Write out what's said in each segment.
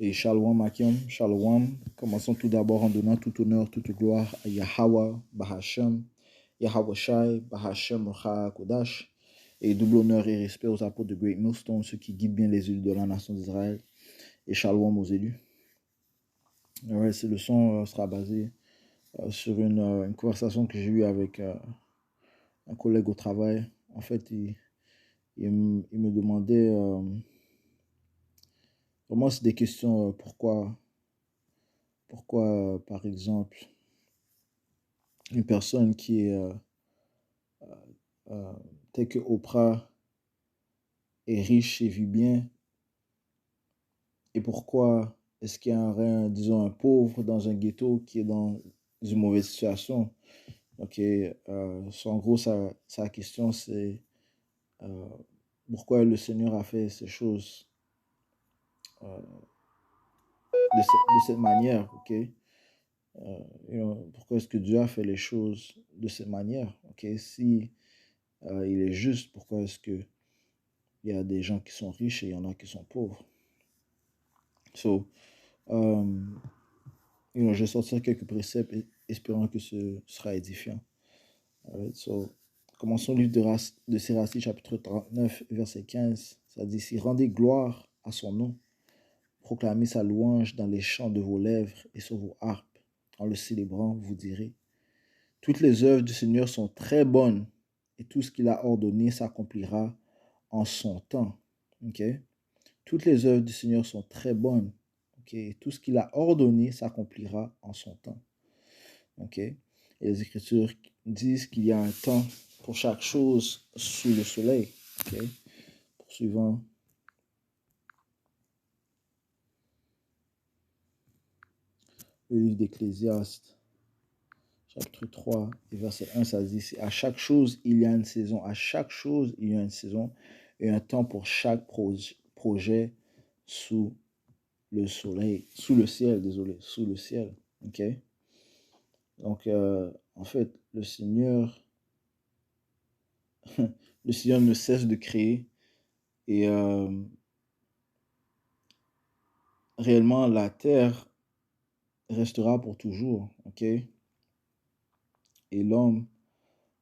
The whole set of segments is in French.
Et Shalom Akim, Shalom. Commençons tout d'abord en donnant tout honneur, toute gloire à Yahweh, Bahashem, Yahweh Shai, Bahashem, Ruach Kodash. Et double honneur et respect aux apôtres de Great Millstone, ceux qui guident bien les élus de la nation d'Israël. Et Shalom aux élus. Ouais, cette leçon sera basée sur une conversation que j'ai eue avec un collègue au travail. En fait, il me demandait vraiment c'est des questions pourquoi par exemple, une personne qui est telle que Oprah est riche et vit bien, et pourquoi est-ce qu'il y a disons, un pauvre dans un ghetto qui est dans une mauvaise situation? Ok, en gros, sa question, c'est pourquoi le Seigneur a fait ces choses de cette manière, ok? Pourquoi est-ce que Dieu a fait les choses de cette manière, ok? Si il est juste, pourquoi est-ce que il y a des gens qui sont riches et il y en a qui sont pauvres? So, je vais sortir quelques préceptes espérant que ce sera édifiant. Alright, so, commençons le livre de Sirachie, chapitre 39, verset 15. Ça dit ici, rendez gloire à son nom, proclamez sa louange dans les chants de vos lèvres et sur vos harpes. En le célébrant, vous direz, toutes les œuvres du Seigneur sont très bonnes et tout ce qu'il a ordonné s'accomplira en son temps. Ok? Toutes les œuvres du Seigneur sont très bonnes. Ok? Tout ce qu'il a ordonné s'accomplira en son temps. Ok? Et les Écritures disent qu'il y a un temps pour chaque chose sous le soleil. Ok? Poursuivant. Le livre d'Ecclésiaste, chapitre 3, et verset 1, ça dit, à chaque chose, il y a une saison. À chaque chose, il y a une saison et un temps pour chaque projet sous le soleil, sous le ciel, désolé, sous le ciel. Ok? Donc, en fait, le Seigneur ne cesse de créer et réellement, la terre restera pour toujours. Ok? Et l'homme,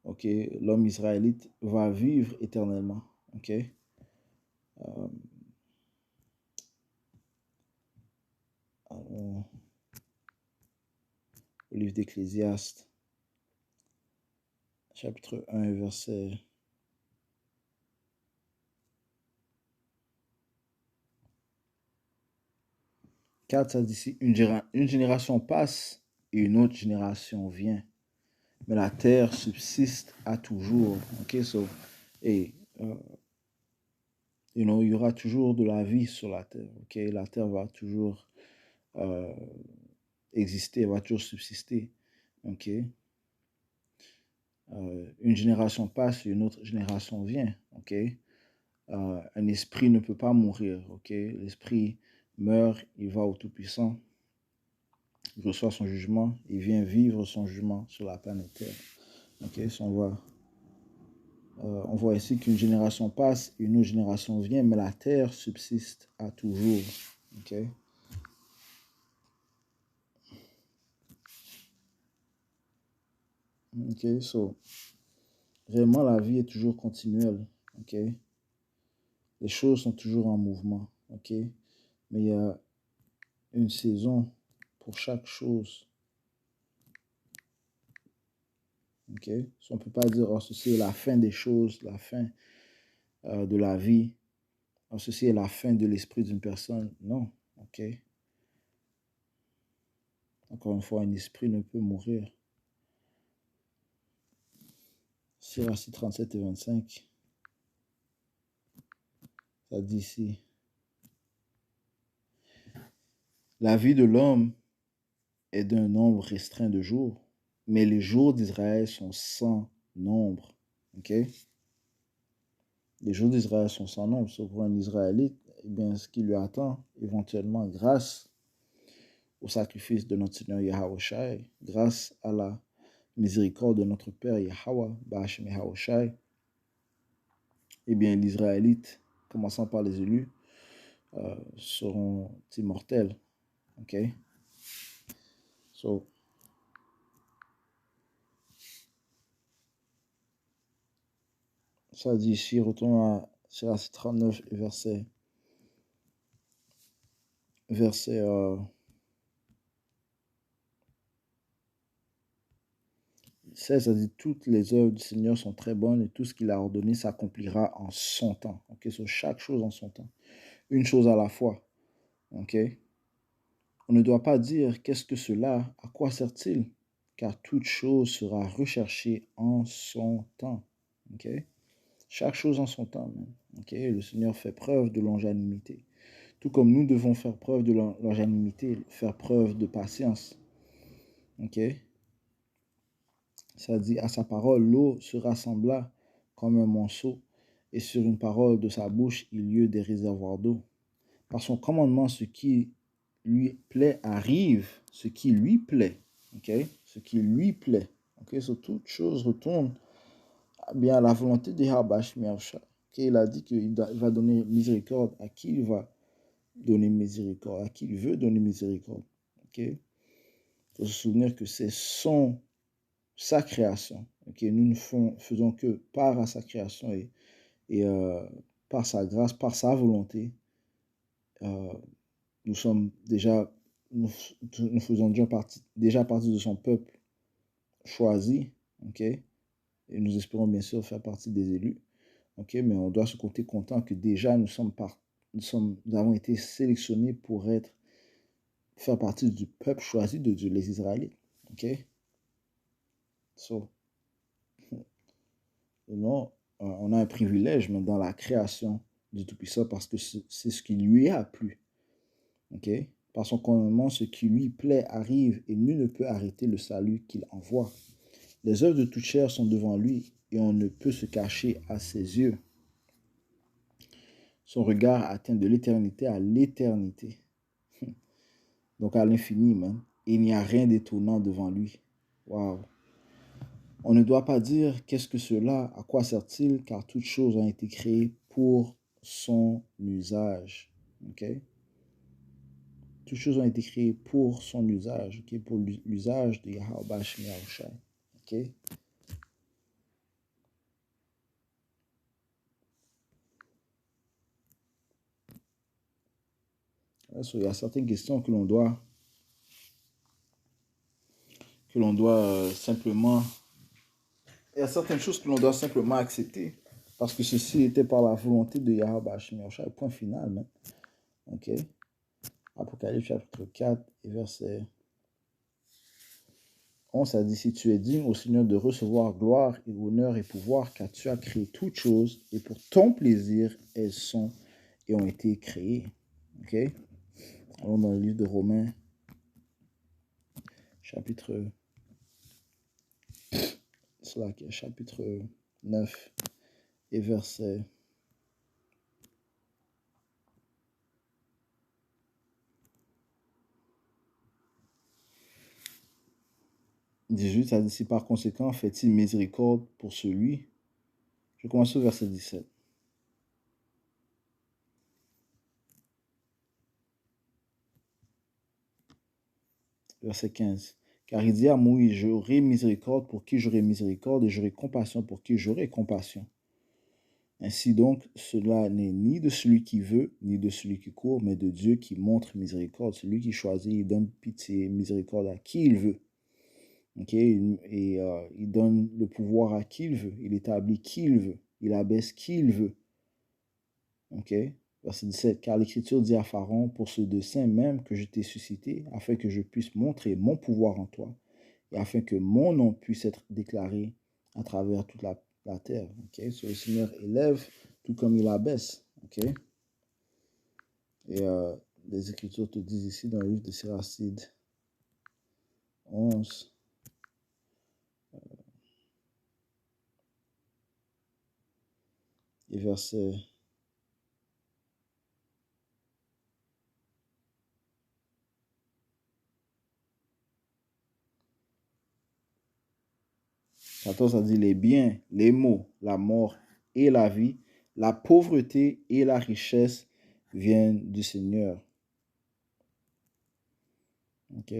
ok, l'homme israélite va vivre éternellement. Ok? Au livre d'Ecclésiaste, chapitre 1, verset 4, ça dit ici, une génération passe et une autre génération vient, mais la terre subsiste à toujours. Ok, so, et il y aura toujours de la vie sur la terre. Ok, la terre va toujours exister, va toujours subsister. Ok, une génération passe et une autre génération vient. Ok, un esprit ne peut pas mourir. Ok, l'esprit meurt, il va au Tout-Puissant, il reçoit son jugement, il vient vivre son jugement sur la planète Terre. Ok, si on voit ici qu'une génération passe, une autre génération vient, mais la terre subsiste à toujours. Ok. Ok, so, réellement, la vie est toujours continuelle. Ok. Les choses sont toujours en mouvement. Ok. Mais il y a une saison pour chaque chose. Ok. So, on ne peut pas dire, oh, ceci est la fin des choses, la fin de la vie. Oh, ceci est la fin de l'esprit d'une personne. Non. Ok. Encore une fois, un esprit ne peut mourir. Sirachie 37 et 25, ça dit ici, la vie de l'homme est d'un nombre restreint de jours, mais les jours d'Israël sont sans nombre. Ok? Les jours d'Israël sont sans nombre. Sauf pour un Israélite, eh bien, ce qui lui attend, éventuellement, grâce au sacrifice de notre Seigneur Yahweh Shai, grâce à la miséricorde de notre Père Yahweh, Ba'ashem Yahweh Shai, eh bien, l'Israélite, commençant par les élus, seront immortels. OK? So, ça dit ici, retournons à Sirach 39, verset 16, ça dit, toutes les œuvres du Seigneur sont très bonnes et tout ce qu'il a ordonné s'accomplira en son temps. OK? So, chaque chose en son temps. Une chose à la fois. OK? On ne doit pas dire qu'est-ce que cela, à quoi sert-il? Car toute chose sera recherchée en son temps. OK? Chaque chose en son temps, même. OK? Le Seigneur fait preuve de longanimité. Tout comme nous devons faire preuve de longanimité, faire preuve de patience. OK? Ça dit, à sa parole, l'eau se rassembla comme un monceau, et sur une parole de sa bouche, il y eut des réservoirs d'eau. Par son commandement, ce qui lui plaît arrive, ce qui lui plaît. OK? Ce qui lui plaît. OK? So, toute chose retourne bien à la volonté de Yahweh Shemiyahushua. OK? Il a dit qu'il va donner miséricorde à qui il va donner miséricorde, à qui il veut donner miséricorde. OK? Il faut se souvenir que c'est sa création. OK? Nous ne faisons que par sa création et par sa grâce, par sa volonté. Nous sommes déjà, nous faisons déjà partie de son peuple choisi. OK? Et nous espérons bien sûr faire partie des élus. OK? Mais on doit se compter content que déjà nous avons été sélectionnés pour faire partie du peuple choisi de Dieu, les Israélites. OK? So, non, on a un privilège mais dans la création du Tout-Puissant parce que c'est ce qui lui a plu. OK? Par son commandement, ce qui lui plaît arrive et nul ne peut arrêter le salut qu'il envoie. Les œuvres de toute chair sont devant lui et on ne peut se cacher à ses yeux. Son regard atteint de l'éternité à l'éternité. Donc à l'infini, man. Et il n'y a rien d'étonnant devant lui. Waouh. On ne doit pas dire qu'est-ce que cela, à quoi sert-il, car toutes choses ont été créées pour son usage. OK? Toutes choses ont été créées pour son usage, okay? Pour l'usage de Yahweh Shemiyahushua. OK? So, il y a certaines questions que l'on doit simplement... Il y a certaines choses que l'on doit simplement accepter parce que ceci était par la volonté de Yahweh Shemiyahushua. Point final, man. OK? Apocalypse chapitre 4 et verset 11, ça dit, si tu es digne au Seigneur de recevoir gloire et honneur et pouvoir, car tu as créé toutes choses, et pour ton plaisir, elles sont et ont été créées. OK? Allons dans le livre de Romains, chapitre 9 et verset 18, ça dit, si par conséquent fait-il miséricorde pour celui. Je commence au verset 17. Verset 15. Car il dit à Moïse, j'aurai miséricorde pour qui j'aurai miséricorde, et j'aurai compassion pour qui j'aurai compassion. Ainsi donc, cela n'est ni de celui qui veut, ni de celui qui court, mais de Dieu qui montre miséricorde. Celui qui choisit, il donne pitié, miséricorde à qui il veut. Okay? Et il donne le pouvoir à qui il veut. Il établit qui il veut. Il abaisse qui il veut. Okay? Verset 17. Car l'Écriture dit à Pharaon, pour ce dessein même que je t'ai suscité, afin que je puisse montrer mon pouvoir en toi, et afin que mon nom puisse être déclaré à travers toute la terre. Okay? So, le Seigneur élève tout comme il abaisse. Okay? Et les Écritures te disent ici dans le livre de Siracide 11, et verset 14, ça dit les biens, les maux, la mort et la vie, la pauvreté et la richesse, viennent du Seigneur. Ok?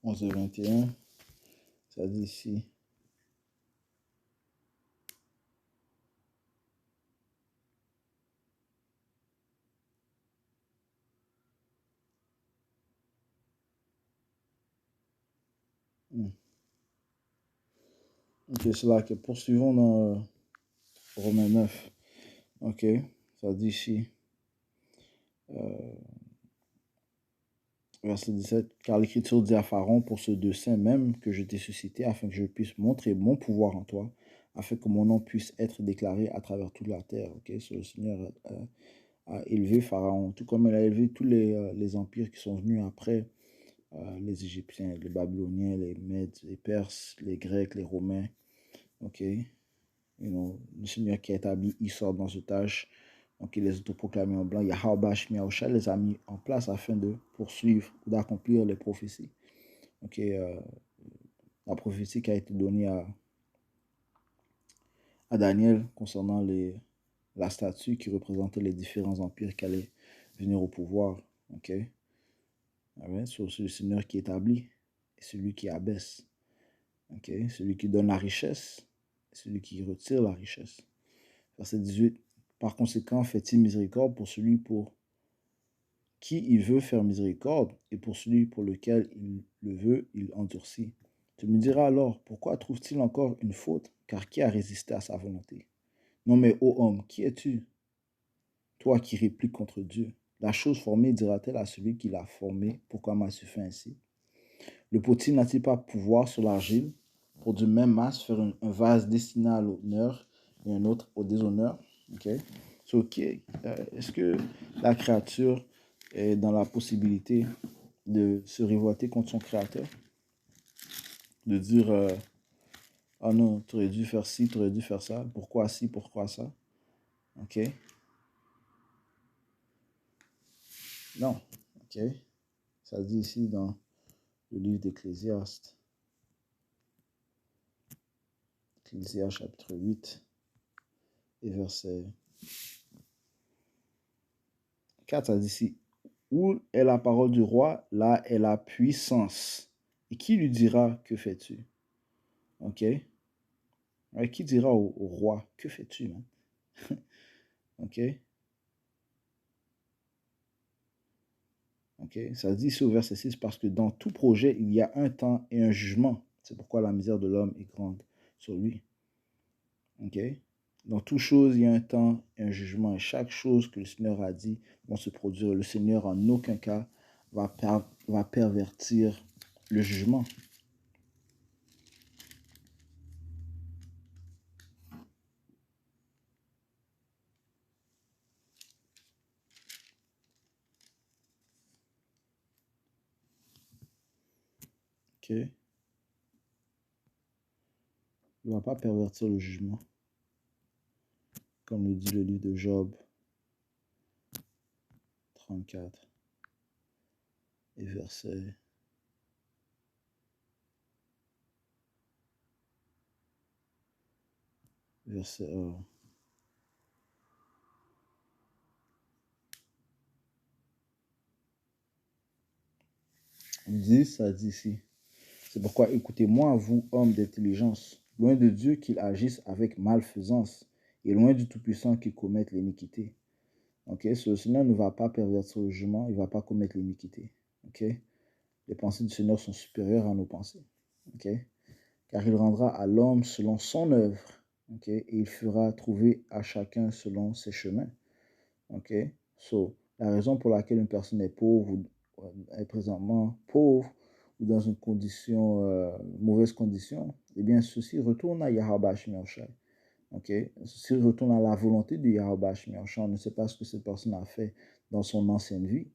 11 et 21, ça dit ici. Ok, c'est là que poursuivons dans Romains 9. Ok, ça dit ici. Verset 17, car l'Écriture dit à Pharaon, pour ce dessein même que je t'ai suscité, afin que je puisse montrer mon pouvoir en toi, afin que mon nom puisse être déclaré à travers toute la terre. Ok, le Seigneur a élevé Pharaon, tout comme il a élevé tous les empires qui sont venus après, les Égyptiens, les Babyloniens, les Mèdes, les Perses, les Grecs, les Romains. Ok, le Seigneur qui a établi Isor dans ce tâche, donc il les autoproclamés en blanc. Yahweh Shmiaosha les a mis en place afin de poursuivre ou d'accomplir les prophéties. Ok, la prophétie qui a été donnée à Daniel concernant la statue qui représentait les différents empires qui allaient venir au pouvoir. Ok, c'est le Seigneur qui établit et celui qui abaisse. Ok, celui qui donne la richesse et celui qui retire la richesse. Verset 18. Par conséquent, fait-il miséricorde pour celui pour qui il veut faire miséricorde, et pour celui pour lequel il le veut, il endurcit. Tu me diras alors, pourquoi trouve-t-il encore une faute? Car qui a résisté à sa volonté? Non mais, ô homme, qui es-tu, toi qui répliques contre Dieu? La chose formée dira-t-elle à celui qui l'a formée, pourquoi m'as-tu fait ainsi? Le potier n'a-t-il pas pouvoir sur l'argile, pour du même masse faire un vase destiné à l'honneur et un autre au déshonneur? Ok. So, est-ce que la créature est dans la possibilité de se révolter contre son créateur? De dire, ah non, tu aurais dû faire ci, tu aurais dû faire ça. Pourquoi ci, pourquoi ça? Ok. Non. Ok. Ça dit ici dans le livre d'Ecclésiaste. Ecclésiaste chapitre 8 et verset 4, ça dit ici, où est la parole du roi, là est la puissance. Et qui lui dira, que fais-tu? Ok? Ouais, qui dira au roi, que fais-tu, man? Ok? Ok? Ça dit ici au verset 6, parce que dans tout projet, il y a un temps et un jugement. C'est pourquoi la misère de l'homme est grande sur lui. Ok? Dans toute chose, il y a un temps et un jugement. Et chaque chose que le Seigneur a dit va se produire. Le Seigneur, en aucun cas, va pervertir le jugement. Ok? Il ne va pas pervertir le jugement. Comme le dit le livre de Job 34 et verset 10, ça dit ici. C'est pourquoi écoutez-moi, vous, hommes d'intelligence, loin de Dieu qu'il agisse avec malfaisance, et loin du Tout-Puissant qu'il commette l'iniquité. Ok, le Seigneur ne va pas pervertir le jugement, il ne va pas commettre l'iniquité. Ok, les pensées du Seigneur sont supérieures à nos pensées. Ok, car il rendra à l'homme selon son œuvre. Ok, et il fera trouver à chacun selon ses chemins. Ok, la raison pour laquelle une personne est pauvre ou est présentement pauvre ou dans une condition, mauvaise condition, eh bien, ceci retourne à Yahweh Shai. Ok, ceci retourne à la volonté de Yahweh Shai. On ne sait pas ce que cette personne a fait dans son ancienne vie.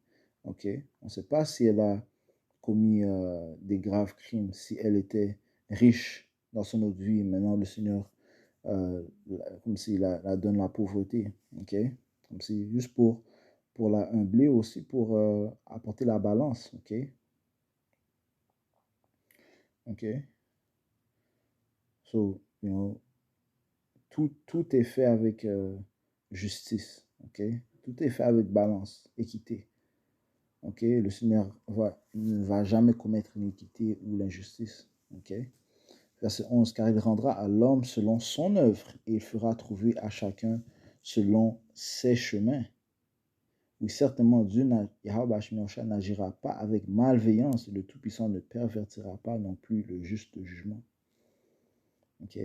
Ok, on ne sait pas si elle a commis des graves crimes, si elle était riche dans son autre vie. Maintenant, le Seigneur, comme s'il la donne la pauvreté. Ok, comme si juste pour la humbler aussi, pour apporter la balance. Ok, ok. So, you know, tout est fait avec justice. Ok, tout est fait avec balance, équité. Ok, le Seigneur ne va jamais commettre l'iniquité ou l'injustice. Ok. Verset 11, car il rendra à l'homme selon son œuvre et il fera trouver à chacun selon ses chemins. Oui, certainement, Dieu Yahweh n'agira pas avec malveillance et le Tout-Puissant ne pervertira pas non plus le juste jugement. Ok?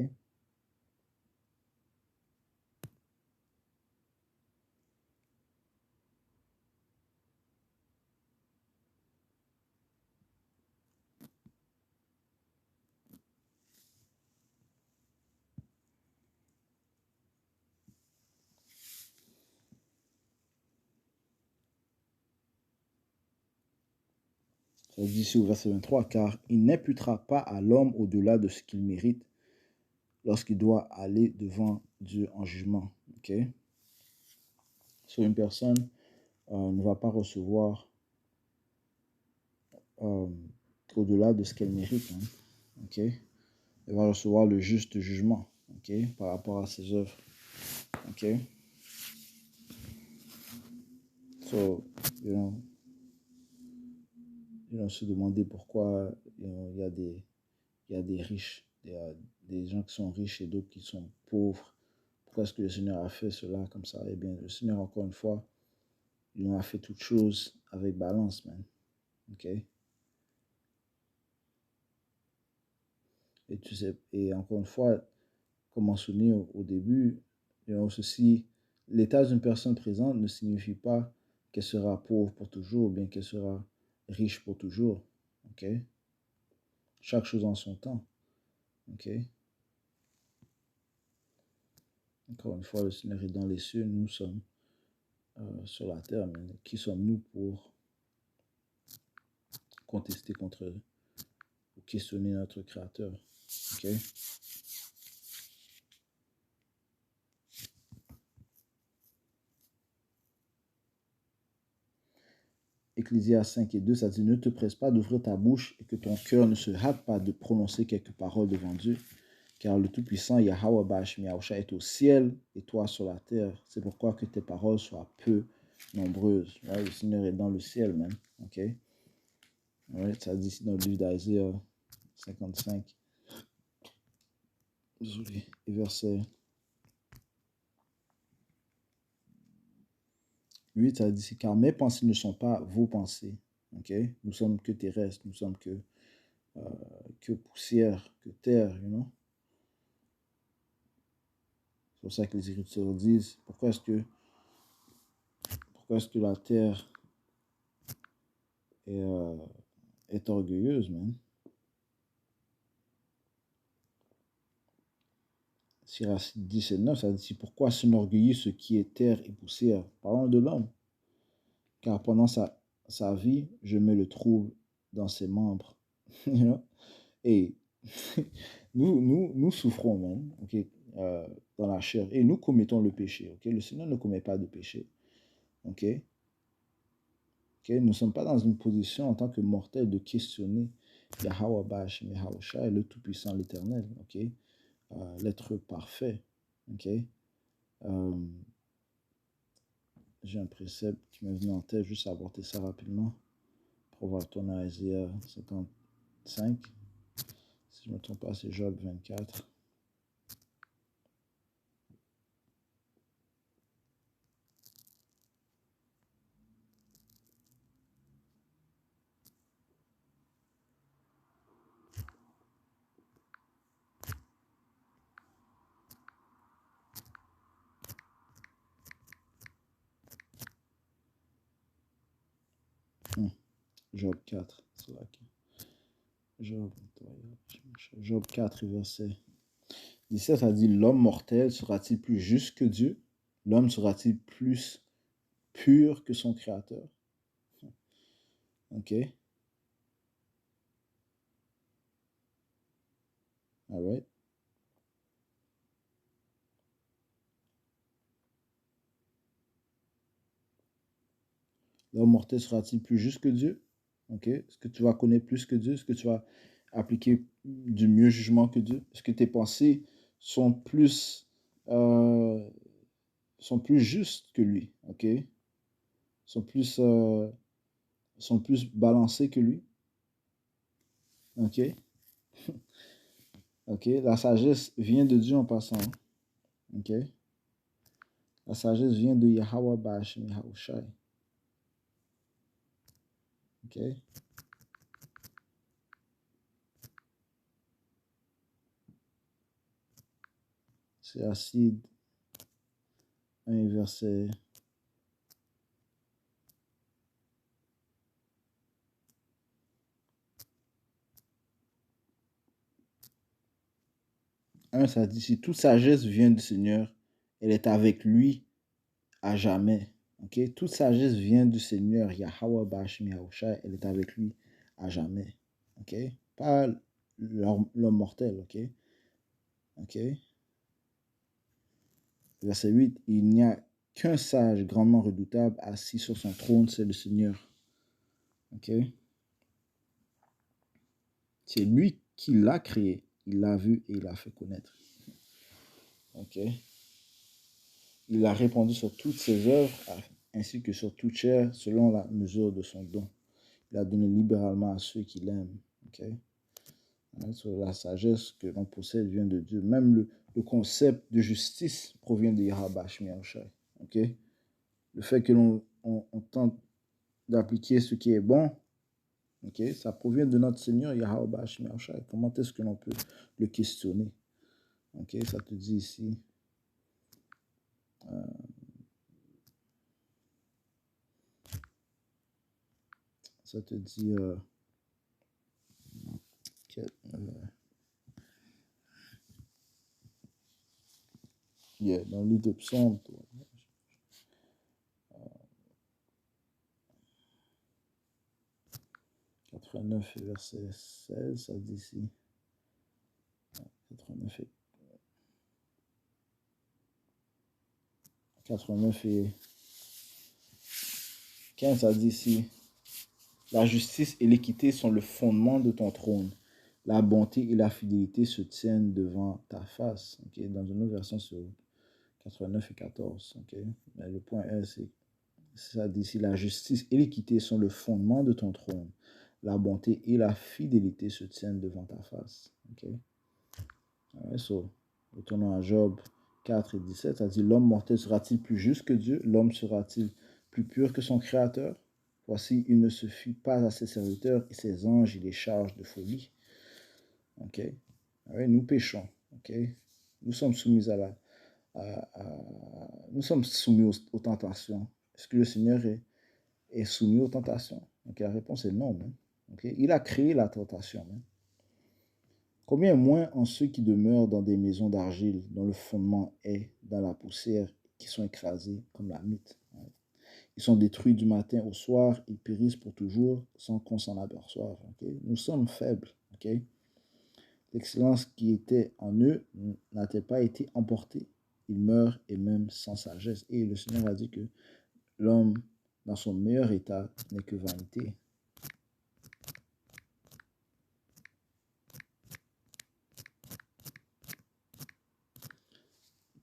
Ça dit ici au verset 23, car il n'imputera pas à l'homme au-delà de ce qu'il mérite lorsqu'il doit aller devant Dieu en jugement. Ok? Sur une personne ne va pas recevoir au-delà de ce qu'elle mérite. Hein. Ok? Elle va recevoir le juste jugement. Ok? Par rapport à ses œuvres. Ok? So, se demander pourquoi il y a des riches, il y a des gens qui sont riches et d'autres qui sont pauvres. Pourquoi est-ce que le Seigneur a fait cela comme ça? Eh bien, le Seigneur, encore une fois, il a fait toutes choses avec balance, man. Ok? Et tu sais, et encore une fois, comme mentionné au début, ceci, l'état d'une personne présente ne signifie pas qu'elle sera pauvre pour toujours ou bien qu'elle sera riche pour toujours. Ok? Chaque chose en son temps. Ok? Encore une fois, le Seigneur est dans les cieux, nous sommes sur la terre. Mais qui sommes-nous pour contester contre ou questionner notre Créateur? Ok? Ecclésias 5 et 2, ça dit, ne te presse pas d'ouvrir ta bouche et que ton cœur ne se hâte pas de prononcer quelques paroles devant Dieu, car le Tout-Puissant, Yahweh Bash Miaosha, est au ciel et toi sur la terre. C'est pourquoi que tes paroles soient peu nombreuses. Ouais, le Seigneur est dans le ciel, man. Ok? Ouais, ça dit ici dans le livre d'Isaiah 55. Désolé. Et verset 8, ça dit, car mes pensées ne sont pas vos pensées. Ok? Nous sommes que terrestres, nous sommes que poussière, que terre, you know? C'est pour ça que les Écritures disent, pourquoi est-ce que la terre est orgueilleuse, man? Siracide 10 et 9, ça dit, pourquoi s'enorgueillir ce qui est terre et poussière? Parlons de l'homme. Car pendant sa vie, je mets le trouble dans ses membres. You know? Et nous souffrons, man, okay, dans la chair. Et nous commettons le péché. Okay? Le Seigneur ne commet pas de péché. Okay? Okay? Nous ne sommes pas dans une position en tant que mortels de questionner Yahweh Bash, Yahweh le Tout-Puissant, l'Éternel. Okay? L'être parfait. Okay? J'ai un précepte qui m'est venu en tête, juste à aborder ça rapidement. On va retourner à Isaiah 55. Si je ne me trompe pas, c'est Job 24. Job 4. C'est là que... Job 4, verset 17, ça dit, l'homme mortel sera-t-il plus juste que Dieu? L'homme sera-t-il plus pur que son créateur? Ok. All right. L'homme mortel sera-t-il plus juste que Dieu? Ok. Est-ce que tu vas connaître plus que Dieu? Est-ce que tu vas appliquer du mieux jugement que Dieu? Est-ce que tes pensées sont euh, sont plus justes que lui? Ok. Sont sont plus balancées que lui? Ok. Ok. La sagesse vient de Dieu en passant. Ok. La sagesse vient de Yahweh Ba'ashem Yahushai. Ok. C'est Acide 1 verset 1, ça dit, si toute sagesse vient du Seigneur, elle est avec lui à jamais. Ok? Toute sagesse vient du Seigneur, Yahweh Ba'ashem Yahushai, elle est avec lui à jamais. Ok? Pas l'homme mortel. Ok? Ok? Verset 8, il n'y a qu'un sage grandement redoutable assis sur son trône, c'est le Seigneur. Ok? C'est lui qui l'a créé, il l'a vu et il l'a fait connaître. Ok? Il a répandu sur toutes ses œuvres, ainsi que sur toute chair, selon la mesure de son don. Il a donné libéralement à ceux qui l'aiment. Okay? Sur la sagesse que l'on possède vient de Dieu. Même le concept de justice provient de Yahweh Ba'ashem Yahushai. Okay? Le fait que l'on tente d'appliquer ce qui est bon, okay, ça provient de notre Seigneur Yahweh Ba'ashem Yahushai. Comment est-ce que l'on peut le questionner? Okay? Ça te dit ici... ça te dit... yeah, dans le livre de Psaume, 89 verset 16, ça dit ici. 89 et 15, ça dit ici. La justice et l'équité sont le fondement de ton trône. La bonté et la fidélité se tiennent devant ta face. Okay? Dans une autre version, sur 89 et 14. Okay? Mais le point est, c'est ça dit ici, la justice et l'équité sont le fondement de ton trône. La bonté et la fidélité se tiennent devant ta face. Okay? Right, so, retournons à Job 4 et 17, ça dit, l'homme mortel sera-t-il plus juste que Dieu? L'homme sera-t-il plus pur que son Créateur? Voici, il ne se fie pas à ses serviteurs et ses anges, il les charge de folie. Ok? Right, nous péchons. Ok? Nous sommes soumis nous sommes soumis aux tentations. Est-ce que le Seigneur est soumis aux tentations? Donc la réponse est non. Hein? Okay? Il a créé la tentation. Hein? Combien moins en ceux qui demeurent dans des maisons d'argile, dont le fondement est dans la poussière, qui sont écrasés comme la mythe. Right? Ils sont détruits du matin au soir, ils périssent pour toujours sans qu'on s'en aperçoive. Okay? Nous sommes faibles. Okay? L'excellence qui était en eux n'a-t-elle pas été emportée? Ils meurent et même sans sagesse. Et le Seigneur a dit que l'homme, dans son meilleur état, n'est que vanité.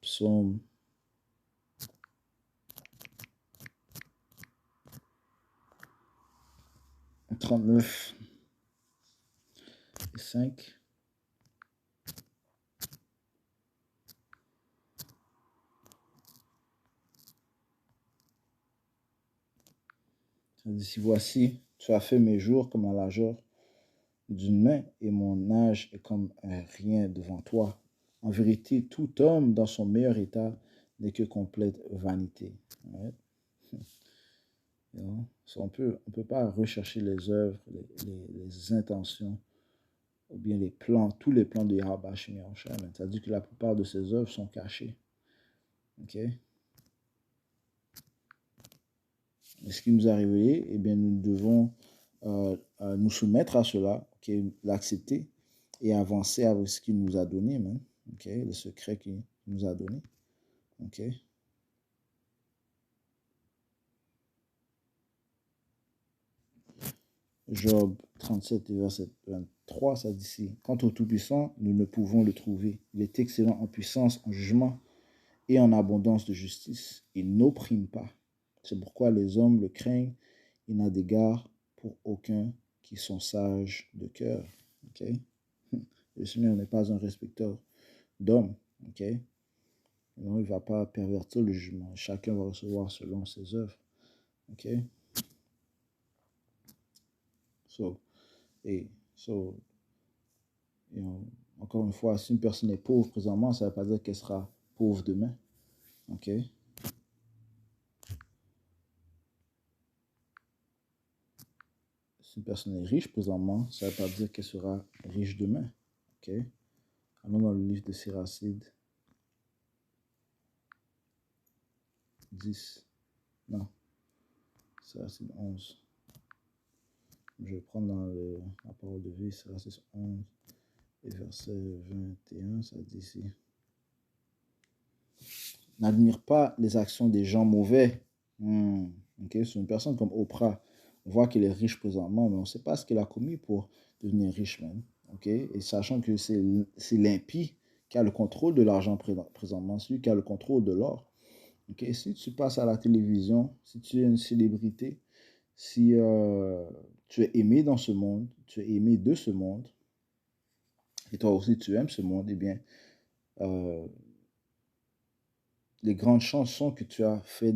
Psaume 1, 39 et 5. Ça dit, si voici, tu as fait mes jours comme la largeur d'une main, et mon âge est comme un rien devant toi. En vérité, tout homme dans son meilleur état n'est que complète vanité. Ouais. You know? So on peut pas rechercher les œuvres, les intentions, ou bien les plans, tous les plans de Yahweh Shem Yahushua. C'est-à-dire que la plupart de ces œuvres sont cachées. Ok? Et ce qui nous a révélé, eh bien, nous devons nous soumettre à cela, okay? L'accepter et avancer avec ce qu'il nous a donné, man. Okay? Le secret qu'il nous a donné. Ok? Job 37, verset 23, ça dit ici, quant au Tout-Puissant, nous ne pouvons le trouver. Il est excellent en puissance, en jugement et en abondance de justice. Il n'opprime pas. C'est pourquoi les hommes le craignent. Il n'a d'égard pour aucun qui sont sages de cœur. Okay? Le Seigneur n'est pas un respecteur d'hommes. Okay? Non, il ne va pas pervertir le jugement. Chacun va recevoir selon ses œuvres. Okay? Et you know, encore une fois, si une personne est pauvre présentement, ça ne veut pas dire qu'elle sera pauvre demain. Ok? Si une personne est riche présentement, ça ne veut pas dire qu'elle sera riche demain. Ok? Allons dans le livre de Siracide 10. Non, Siracide 11. Je vais prendre dans la parole de vie, Siracide 11 et verset 21, ça dit ici. N'admire pas les actions des gens mauvais. Okay? C'est une personne comme Oprah. On voit qu'elle est riche présentement, mais on ne sait pas ce qu'elle a commis pour devenir riche, même. Okay? Et sachant que c'est l'impie qui a le contrôle de l'argent présentement, celui qui a le contrôle de l'or. Okay? Si tu passes à la télévision, si tu es une célébrité, si tu es aimé dans ce monde, tu es aimé de ce monde, et toi aussi tu aimes ce monde, eh bien, les grandes chances sont que tu as fait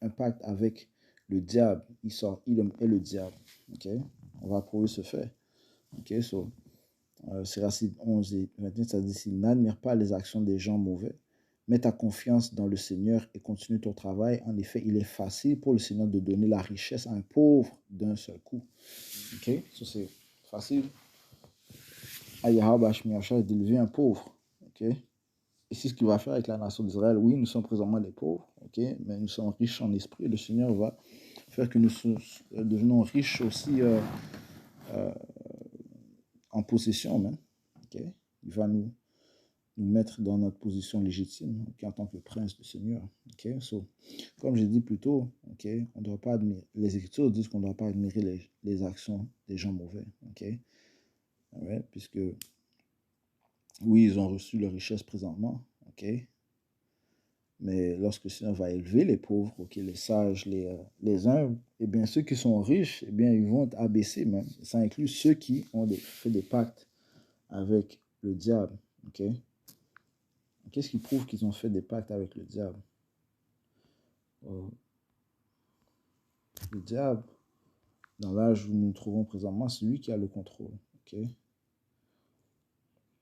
un pacte avec le diable. Il est le diable. Okay? On va prouver ce fait. Okay? So, Siracide 11 et 21, ça dit ici, n'admire pas les actions des gens mauvais. Mets ta confiance dans le Seigneur et continue ton travail. En effet, il est facile pour le Seigneur de donner la richesse à un pauvre d'un seul coup. Okay? So, c'est facile à Yahweh d'élever un pauvre. Okay? Et c'est ce qu'il va faire avec la nation d'Israël. Oui, nous sommes présentement des pauvres, okay? Mais nous sommes riches en esprit. Le Seigneur va faire que nous devenons riches aussi en possession même. Okay? Il va nous mettre dans notre position légitime, okay, en tant que prince du Seigneur. Okay? So, comme j'ai dit plus tôt, okay, on doit pas admirer, les Écritures disent qu'on ne doit pas admirer les actions des gens mauvais. Okay? Right? Puisque, oui, ils ont reçu leur richesse présentement. Okay? Mais lorsque le Seigneur va élever les pauvres, okay, les sages, les humbles, eh bien, ceux qui sont riches, eh bien, ils vont être abaissés même. Ça inclut ceux qui ont fait des pactes avec le diable. Okay? Qu'est-ce qui prouve qu'ils ont fait des pactes avec le diable? Le diable, dans l'âge où nous nous trouvons présentement, c'est lui qui a le contrôle. Okay?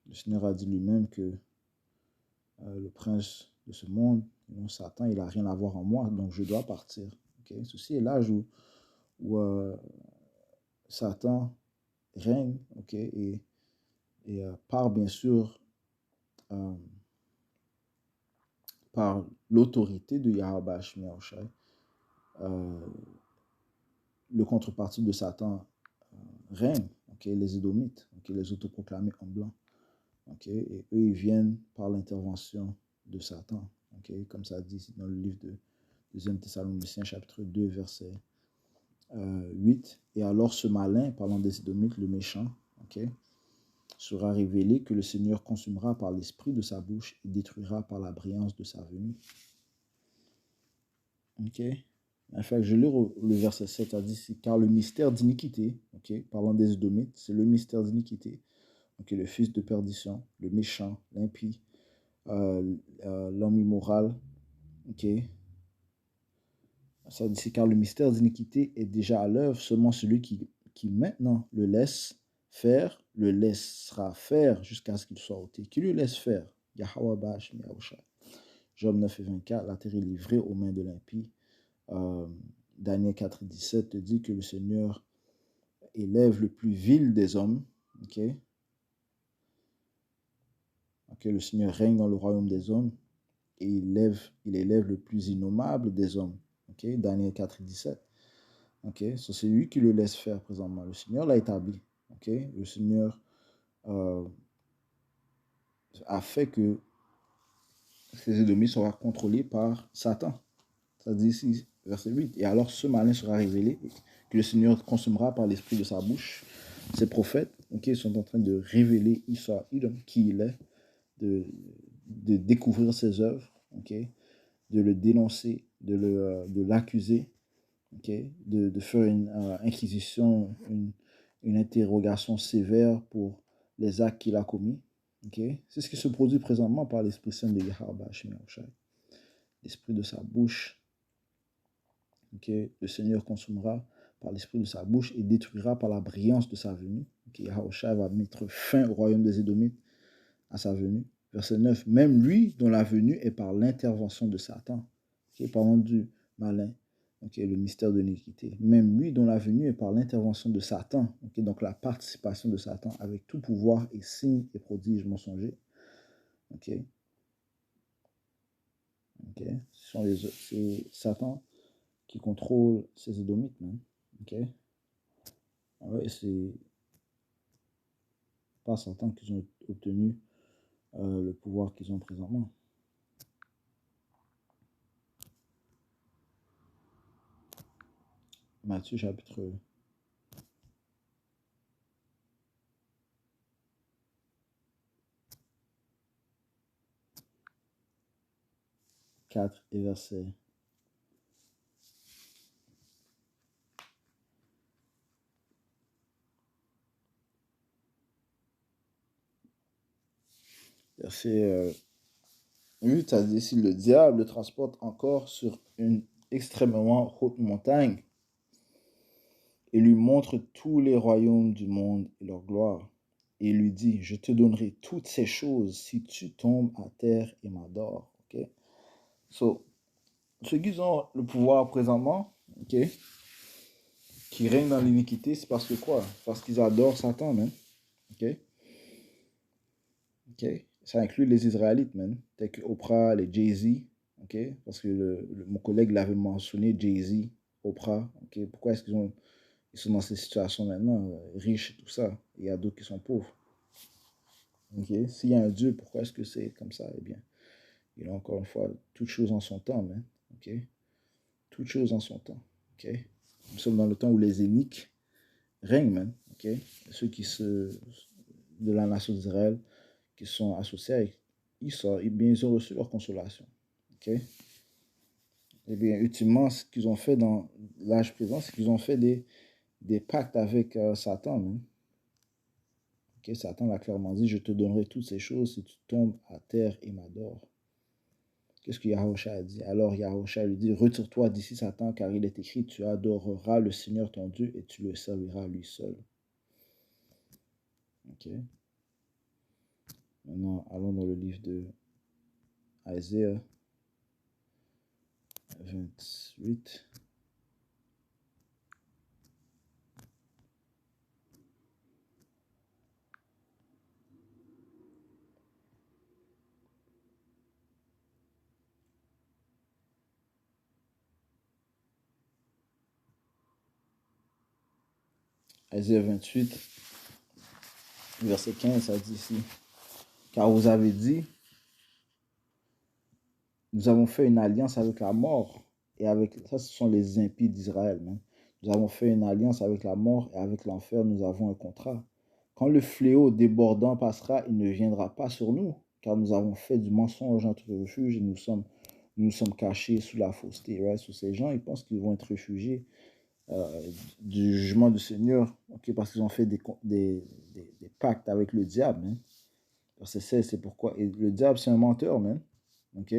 Le Seigneur a dit lui-même que le prince de ce monde, Satan, il n'a rien à voir en moi, donc je dois partir. Okay? Ceci est l'âge où Satan règne, okay, et par bien sûr par l'autorité de Yahweh Shemyahushai, le contrepartie de Satan règne, okay, les Édomites, okay, les autoproclamés en blanc, okay, et eux ils viennent par l'intervention de Satan, okay, comme ça dit dans le livre de 2 Thessaloniciens chapitre 2 verset 8, et alors ce malin, parlant des Édomites, le méchant, okay, sera révélé que le Seigneur consumera par l'esprit de sa bouche et détruira par la brillance de sa venue. Ok. En fait, je lis le verset 7, ça dit ici, car le mystère d'iniquité, parlant des Édomites, c'est le mystère d'iniquité, le fils de perdition, le méchant, l'impie, l'homme immoral, ok. Ça dit ici, car le mystère d'iniquité est déjà à l'œuvre, seulement celui qui maintenant le laisse faire, le laissera faire jusqu'à ce qu'il soit ôté. Qui le laisse faire? Yahweh Ba'ashem Yahushua. Job 9 et 24, la terre est livrée aux mains de l'impie. Daniel 4 et 17 te dit que le Seigneur élève le plus vil des hommes. Le Seigneur règne dans le royaume des hommes et il élève le plus innommable des hommes. Daniel 4 et 17. C'est lui qui le laisse faire présentement. Le Seigneur l'a établi. Le Seigneur a fait que ces Édomites soient contrôlés par Satan. Ça dit ici, verset 8. Et alors ce malin sera révélé, que le Seigneur consumera par l'esprit de sa bouche. Ces prophètes, sont en train de révéler Isa, qui il est, de découvrir ses œuvres, de le dénoncer, de l'accuser, de faire une inquisition, une interrogation sévère pour les actes qu'il a commis. C'est ce qui se produit présentement par l'Esprit Saint de Yahweh. L'esprit de sa bouche, le Seigneur consumera par l'esprit de sa bouche et détruira par la brillance de sa venue. Yahweh va mettre fin au royaume des Édomites à sa venue. Verset 9, même lui dont la venue est par l'intervention de Satan. Parlons du malin, le mystère de l'iniquité. Même lui dont la venue est par l'intervention de Satan. Donc la participation de Satan avec tout pouvoir et signes et prodiges mensongers. C'est Satan qui contrôle ces Édomites. C'est par Satan qu'ils ont obtenu le pouvoir qu'ils ont présentement. Matthieu chapitre 4 et verset 8, ça dit ici, le diable le transporte encore sur une extrêmement haute montagne et lui montre tous les royaumes du monde et leur gloire. Et il lui dit, je te donnerai toutes ces choses si tu tombes à terre et m'adores. Ceux qui ont le pouvoir présentement, qui règnent dans l'iniquité, c'est parce que quoi? Parce qu'ils adorent Satan, man. Ça inclut les Israélites, man. Tels que Oprah, les Jay-Z, parce que mon collègue l'avait mentionné, Jay-Z, Oprah, pourquoi est-ce qu'ils sont dans ces situations maintenant, riches et tout ça? Il y a d'autres qui sont pauvres. S'il y a un Dieu, pourquoi est-ce que c'est comme ça? Eh bien, il a encore une fois toutes choses en son temps, man. Toutes choses en son temps. Nous sommes dans le temps où les éniques règnent, man. Ceux de la nation d'Israël qui sont associés avec Isa, ils ont reçu leur consolation. Et bien, ultimement, ce qu'ils ont fait dans l'âge présent, c'est qu'ils ont fait des pactes avec Satan. Hein. Satan l'a clairement dit, je te donnerai toutes ces choses si tu tombes à terre et m'adores. Qu'est-ce que Yahushua a dit? Alors Yahushua lui dit, retire-toi d'ici Satan, car il est écrit, tu adoreras le Seigneur ton Dieu et tu le serviras lui seul. Maintenant, allons dans le livre de Isaïe 28. Isaïe 28, verset 15, ça dit ici, car vous avez dit, nous avons fait une alliance avec la mort, et avec, ça ce sont les impies d'Israël, nous avons fait une alliance avec la mort, et avec l'enfer nous avons un contrat. Quand le fléau débordant passera, il ne viendra pas sur nous, car nous avons fait du mensonge notre refuge, et nous sommes nous sommes cachés sous la fausseté, right? Sous ces gens, ils pensent qu'ils vont être réfugiés du jugement du Seigneur, ok, parce qu'ils ont fait des pactes avec le diable, hein. Verset 16, c'est pourquoi. Et le diable, c'est un menteur, man. Ok?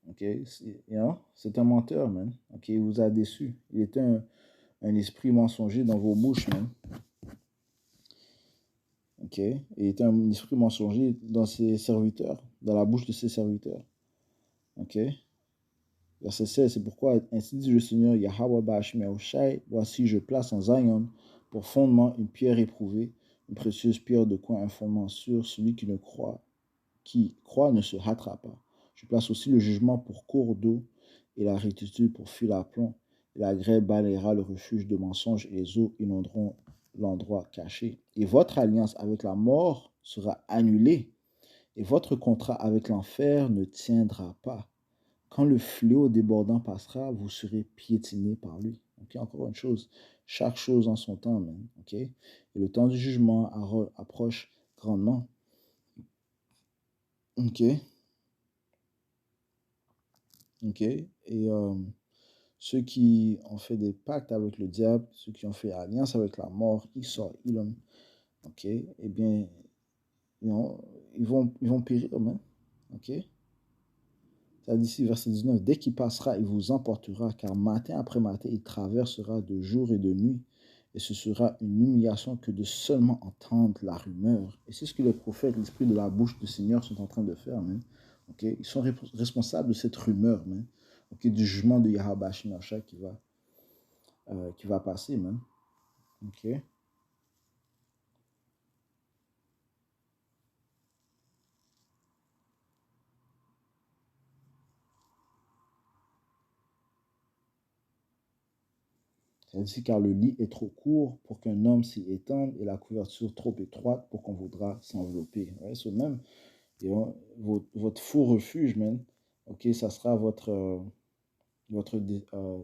Ok? C'est un menteur, man. Ok? Il vous a déçu. Il était un esprit mensonger dans vos bouches, man. Ok? Il était un esprit mensonger dans ses serviteurs, dans la bouche de ses serviteurs. Ok? Verset 16, c'est pourquoi, ainsi dit le Seigneur, Yahweh Bashmer Oshai, voici je place en Zion pour fondement une pierre éprouvée, une précieuse pierre de coin, un fondement sûr, celui qui croit ne se hâtera pas. Je place aussi le jugement pour cours d'eau et la rectitude pour fil à plomb. Et la grêle balayera le refuge de mensonges et les eaux inonderont l'endroit caché. Et votre alliance avec la mort sera annulée et votre contrat avec l'enfer ne tiendra pas. Quand le fléau débordant passera, vous serez piétinés par lui. Ok, encore une chose, chaque chose en son temps, man. Ok, et le temps du jugement approche grandement. Ok, ok, et ceux qui ont fait des pactes avec le diable, ceux qui ont fait alliance avec la mort, Esau, Edom, ok, eh bien, ils vont périr, man. Ok, ça dit ici, verset 19, dès qu'il passera, il vous emportera, car matin après matin, il traversera de jour et de nuit, et ce sera une humiliation que de seulement entendre la rumeur. Et c'est ce que les prophètes, l'esprit de la bouche du Seigneur sont en train de faire, man. Okay? Ils sont responsables de cette rumeur, man. Okay? Du jugement de Yahweh Shemashah qui va passer, man. Ok. Ça dit, car le lit est trop court pour qu'un homme s'y étende et la couverture trop étroite pour qu'on voudra s'envelopper. Ouais, so même, et votre faux refuge, man, ok, ça sera votre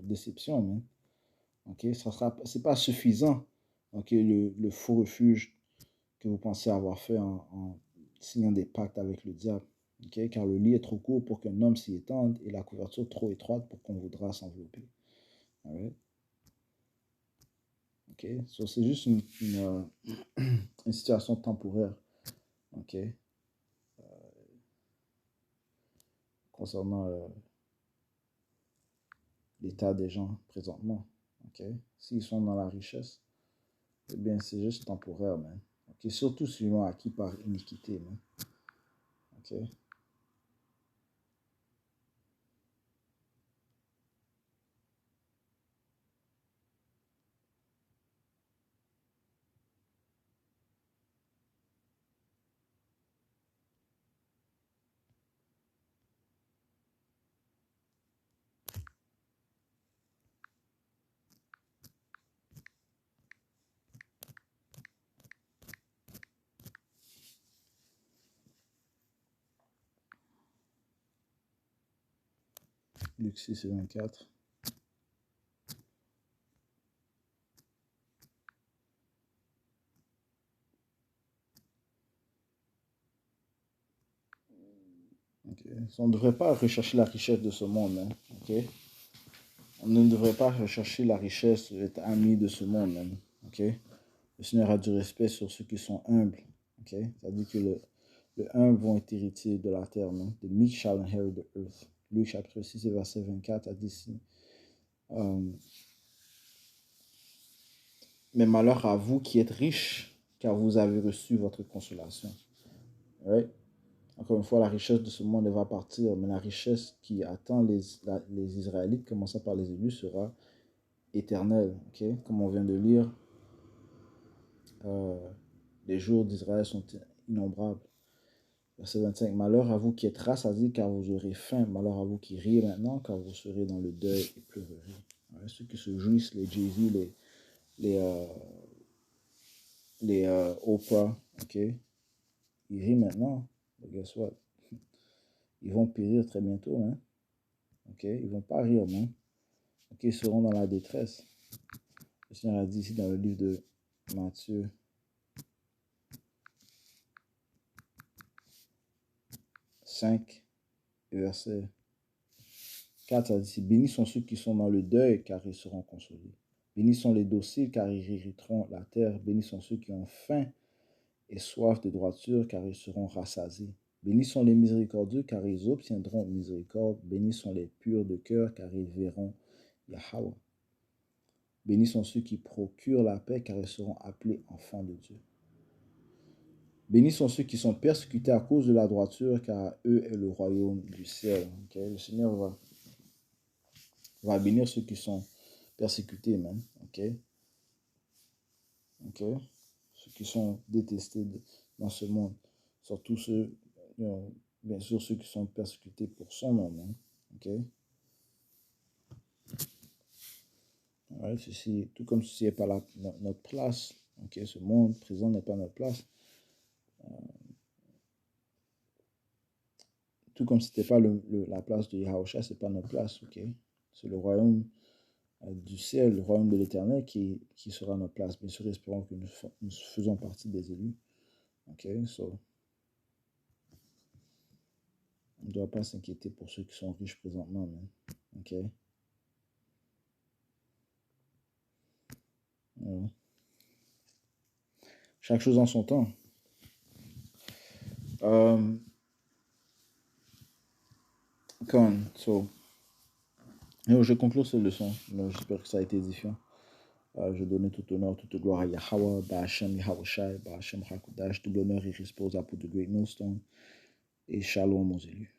déception, man. Ok, ça sera, c'est pas suffisant, ok, le faux refuge que vous pensez avoir fait en signant des pactes avec le diable. Ok, car le lit est trop court pour qu'un homme s'y étende et la couverture trop étroite pour qu'on voudra s'envelopper. Alright? Ok, so c'est juste une situation temporaire, ok, concernant l'état des gens présentement, ok. S'ils sont dans la richesse, eh bien c'est juste temporaire, man. Ok, surtout s'ils l'ont acquis par iniquité, man. Ok. Luc 6 et 24. Okay. On ne devrait pas rechercher la richesse de ce monde, hein. Ok. On ne devrait pas rechercher la richesse, être ami de ce monde, même. Ok. Le Seigneur a du respect sur ceux qui sont humbles. Ok. Ça dit que le humble vont être héritiers de la terre, man. The meek shall inherit the earth. Luc chapitre 6 et verset 24 a dit ici. Mais malheur à vous qui êtes riches, car vous avez reçu votre consolation. Right? Encore une fois, la richesse de ce monde elle va partir, mais la richesse qui attend les Israélites, commençant par les élus, sera éternelle. Okay? Comme on vient de lire, les jours d'Israël sont innombrables. Verset 25, malheur à vous qui êtes rassasiés, car vous aurez faim. Malheur à vous qui riez maintenant, car vous serez dans le deuil et pleurerez. Ouais, ceux qui se jouissent, les Jay-Z, les, Oprah, ok, ils rient maintenant. But guess what? Ils vont périr très bientôt, hein. Ok, ils vont pas rire, hein. Ok, ils seront dans la détresse. Le Seigneur a dit ici dans le livre de Matthieu 5, verset 4, ça dit, bénis sont ceux qui sont dans le deuil, car ils seront consolés. Bénis sont les dociles, car ils hériteront la terre. Bénis sont ceux qui ont faim et soif de droiture, car ils seront rassasiés. Bénis sont les miséricordieux, car ils obtiendront miséricorde. Bénis sont les purs de cœur, car ils verront Yahweh. Bénis sont ceux qui procurent la paix, car ils seront appelés enfants de Dieu. Bénis sont ceux qui sont persécutés à cause de la droiture, car eux est le royaume du ciel. Okay? Le Seigneur va bénir ceux qui sont persécutés, même. Okay? Ceux qui sont détestés dans ce monde. Surtout ceux, bien sûr, ceux qui sont persécutés pour son nom. Hein? Okay? Ouais, ceci, tout comme ceci n'est pas notre place. Okay? Ce monde présent n'est pas notre place. Tout comme ce n'était pas la place de Yahusha, ce n'est pas notre place. Okay? C'est le royaume du ciel, le royaume de l'éternel qui sera notre place. Bien sûr, espérons que nous faisons partie des élus. Okay? So, on ne doit pas s'inquiéter pour ceux qui sont riches présentement. Man. Okay? Ouais. Chaque chose en son temps. Je conclue cette leçon. J'espère que ça a été édifiant. Je donne tout honneur, toute gloire à Yahweh, Ba'Hashem Yahawashi, Ba'Hashem Hakudash. Tout l'honneur et repose à pour de Great Millstone. Et shalom aux élus.